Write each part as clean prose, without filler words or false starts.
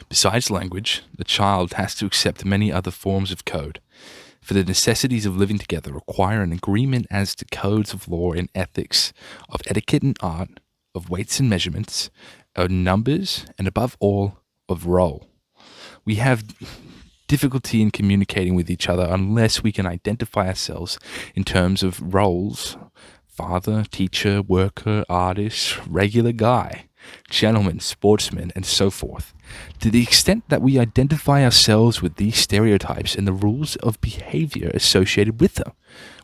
Besides language, the child has to accept many other forms of code, for the necessities of living together require an agreement as to codes of law and ethics, of etiquette and art, of weights and measurements, of numbers, and above all, of role. We have difficulty in communicating with each other unless we can identify ourselves in terms of roles: father, teacher, worker, artist, regular guy, gentleman, sportsman, and so forth. To the extent that we identify ourselves with these stereotypes and the rules of behavior associated with them,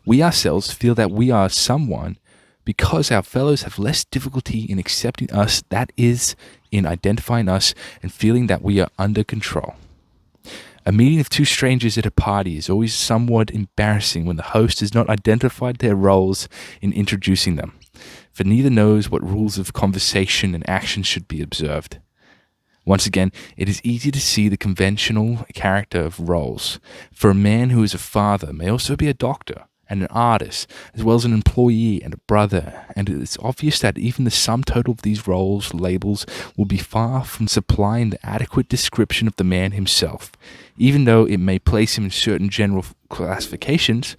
we ourselves feel that we are someone because our fellows have less difficulty in accepting us, that is, in identifying us and feeling that we are under control. A meeting of two strangers at a party is always somewhat embarrassing when the host has not identified their roles in introducing them, for neither knows what rules of conversation and action should be observed. Once again, it is easy to see the conventional character of roles, for a man who is a father may also be a doctor and an artist, as well as an employee and a brother, and it is obvious that even the sum total of these roles, labels, will be far from supplying the adequate description of the man himself, even though it may place him in certain general classifications.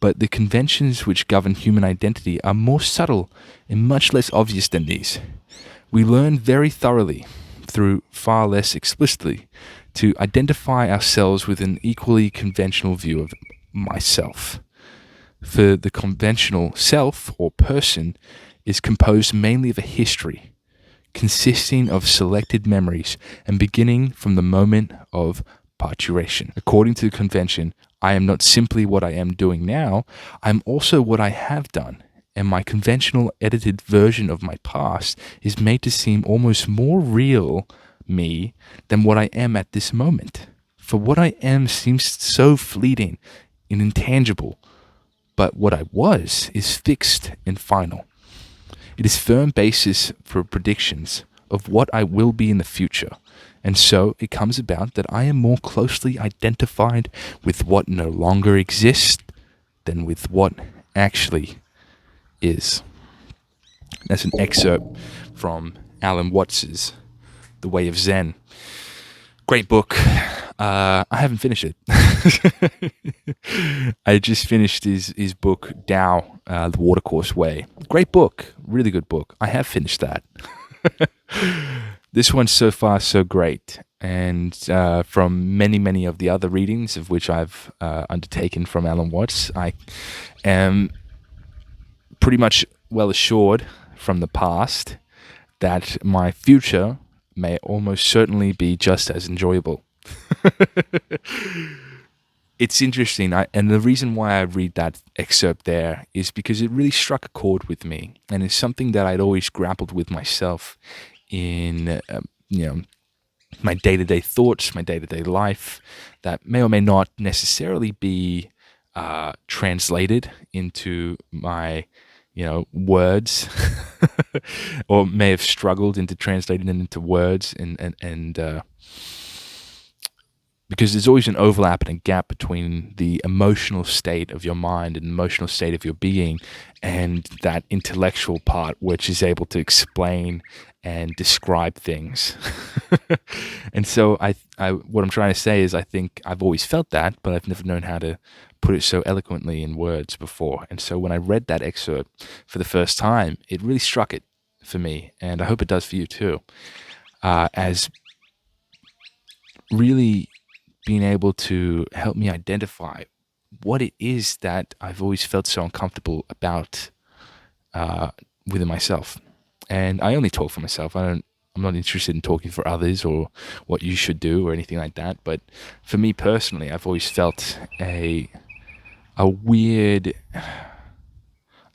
But the conventions which govern human identity are more subtle and much less obvious than these. We learn very thoroughly, through far less explicitly, to identify ourselves with an equally conventional view of myself. For the conventional self or person is composed mainly of a history, consisting of selected memories and beginning from the moment of parturition. According to the convention, I am not simply what I am doing now, I am also what I have done, and my conventional edited version of my past is made to seem almost more real me than what I am at this moment. For what I am seems so fleeting and intangible, but what I was is fixed and final. It is firm basis for predictions of what I will be in the future, and so it comes about that I am more closely identified with what no longer exists than with what actually is. That's an excerpt from Alan Watts's The Way of Zen. Great book. I haven't finished it. I just finished his book, Tao, The Watercourse Way. Great book. Really good book. I have finished that. This one's so far so great. And from many of the other readings of which I've undertaken from Alan Watts, I am pretty much well assured from the past that my future may almost certainly be just as enjoyable. It's interesting, and the reason why I read that excerpt there is because it really struck a chord with me, and it's something that I'd always grappled with myself in, my day-to-day thoughts, my day-to-day life, that may or may not necessarily be translated into my words, or may have struggled into translating them into words, and because there's always an overlap and a gap between the emotional state of your mind and the emotional state of your being and that intellectual part which is able to explain and describe things. And so I what I'm trying to say is I think I've always felt that, but I've never known how to put it so eloquently in words before. And so when I read that excerpt for the first time, it really struck it for me, and I hope it does for you too, as really being able to help me identify what it is that I've always felt so uncomfortable about within myself. And I only talk for myself. I'm not interested in talking for others or what you should do or anything like that. But for me personally, I've always felt a weird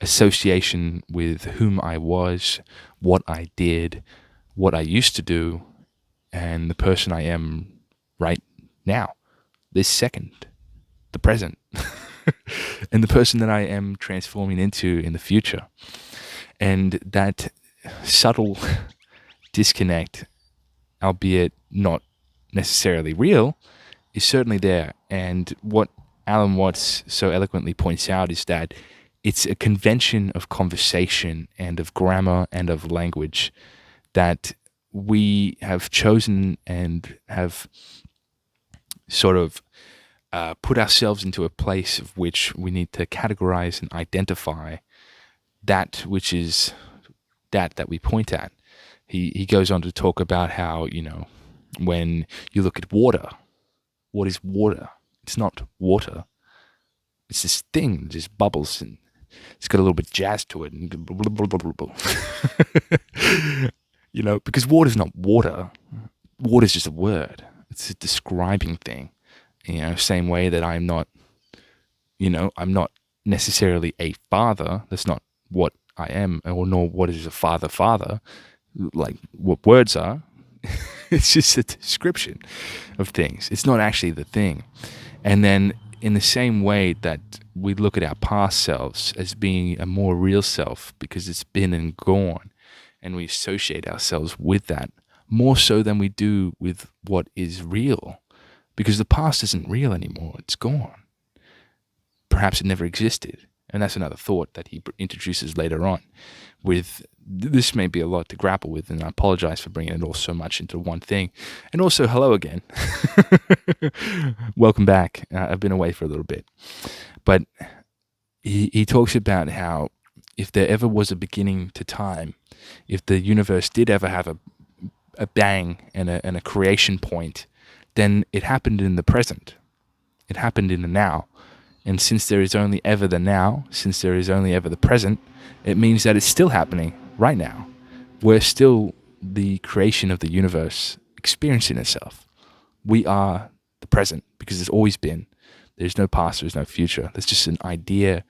association with whom I was, what I did, what I used to do, and the person I am right now, this second, the present, and the person that I am transforming into in the future. And that subtle disconnect, albeit not necessarily real, is certainly there. And what Alan Watts so eloquently points out is that it's a convention of conversation and of grammar and of language that we have chosen and have sort of put ourselves into a place of which we need to categorize and identify that which is that we point at. He goes on to talk about how, when you look at water, what is water? It's not water. It's this thing that just bubbles and it's got a little bit of jazz to it. And because water's not water. Water's just a word. It's a describing thing. Same way that I'm not necessarily a father. That's not what I am, or nor what is a father, like what words are. It's just a description of things. It's not actually the thing. And then in the same way that we look at our past selves as being a more real self because it's been and gone, and we associate ourselves with that more so than we do with what is real, because the past isn't real anymore. It's gone. Perhaps it never existed. And that's another thought that he introduces later on. This may be a lot to grapple with, and I apologize for bringing it all so much into one thing. And also, hello again. Welcome back. I've been away for a little bit. But he talks about how if there ever was a beginning to time, if the universe did ever have a bang and a creation point, then it happened in the present. It happened in the now. And since there is only ever the now, since there is only ever the present, it means that it's still happening right now. We're still the creation of the universe experiencing itself. We are the present because it's always been. There's no past, there's no future. There's just an idea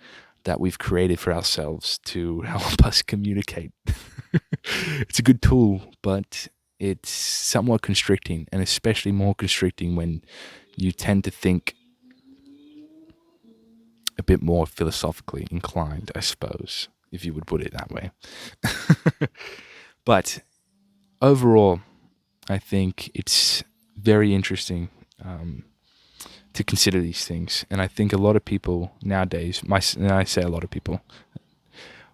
that we've created for ourselves to help us communicate. It's a good tool, but it's somewhat constricting, and especially more constricting when you tend to think a bit more philosophically inclined, I suppose, if you would put it that way. But overall, I think it's very interesting to consider these things. And I think a lot of people nowadays, and I say a lot of people,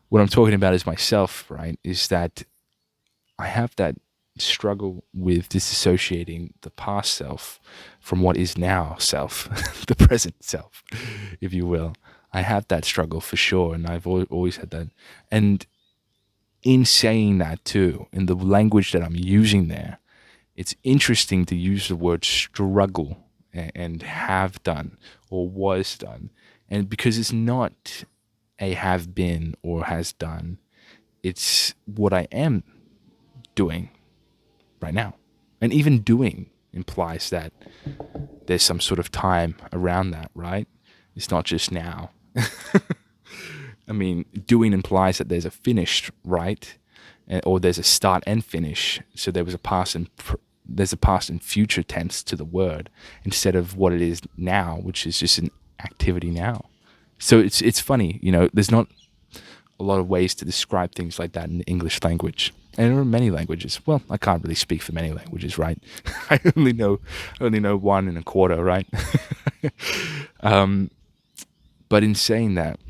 what I'm talking about is myself, right, is that I have that struggle with disassociating the past self from what is now self, the present self, if you will. I have that struggle for sure, and I've always had that. And in saying that too, in the language that I'm using there, it's interesting to use the word struggle and have done or was done. And because it's not a have been or has done, it's what I am doing right now. And even doing implies that there's some sort of time around that, right? It's not just now. I mean, doing implies that there's a finish, right? Or there's a start and finish. So there's a past and future tense to the word instead of what it is now, which is just an activity now. So it's funny, there's not a lot of ways to describe things like that in the English language. And there are many languages. Well, I can't really speak for many languages, right? I only know 1 1/4, right? But in saying that,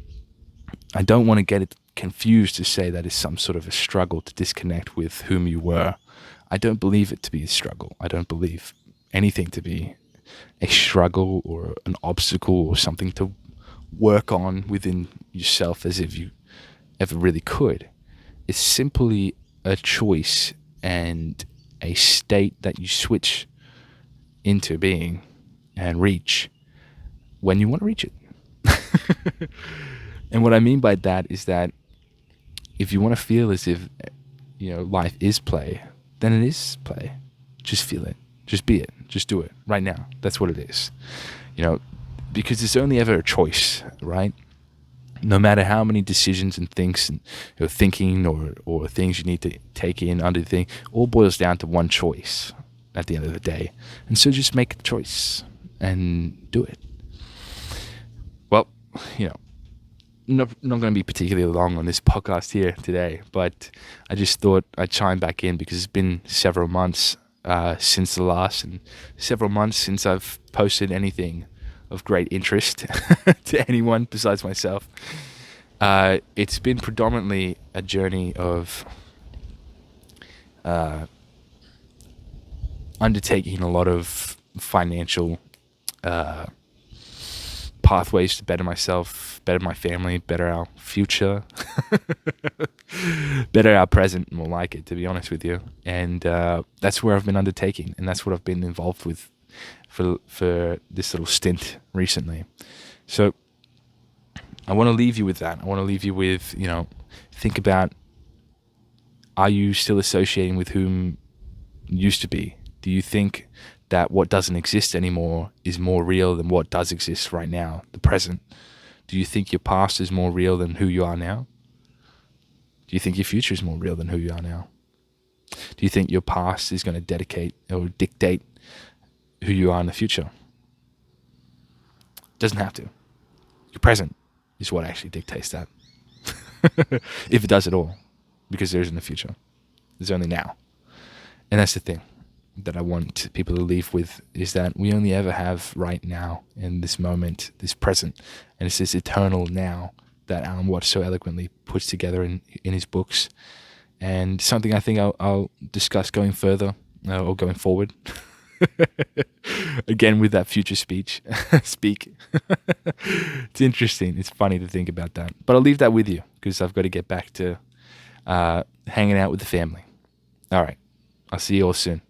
I don't want to get it confused to say that it's some sort of a struggle to disconnect with whom you were. I don't believe it to be a struggle. I don't believe anything to be a struggle or an obstacle or something to work on within yourself as if you ever really could. It's simply a choice and a state that you switch into being and reach when you want to reach it. And what I mean by that is that if you want to feel as if life is play, then it is play. Just feel it. Just be it. Just do it right now. That's what it is. Because it's only ever a choice, right? No matter how many decisions and things and thinking or things you need to take in under the thing, all boils down to one choice at the end of the day. And so just make the choice and do it. Well, not going to be particularly long on this podcast here today, but I just thought I'd chime back in because it's been several months since the last, and several months since I've posted anything of great interest to anyone besides myself. It's been predominantly a journey of undertaking a lot of financial pathways to better myself, better my family, better our future, better our present, more like it, to be honest with you. And that's where I've been undertaking, and that's what I've been involved with for this little stint recently. So I want to leave you with that. I want to leave you with, think about, are you still associating with whom you used to be? Do you think that what doesn't exist anymore is more real than what does exist right now, the present? Do you think your past is more real than who you are now? Do you think your future is more real than who you are now? Do you think your past is going to dictate who you are in the future? It doesn't have to. Your present is what actually dictates that. If it does at all, because there isn't a future. There's only now. And that's the thing that I want people to leave with, is that we only ever have right now, in this moment, this present, and it's this eternal now that Alan Watts so eloquently puts together in his books, and something I think I'll discuss going further, or going forward. Again, with that future speak. It's interesting. It's funny to think about that. But I'll leave that with you, because I've got to get back to hanging out with the family. All right. I'll see you all soon.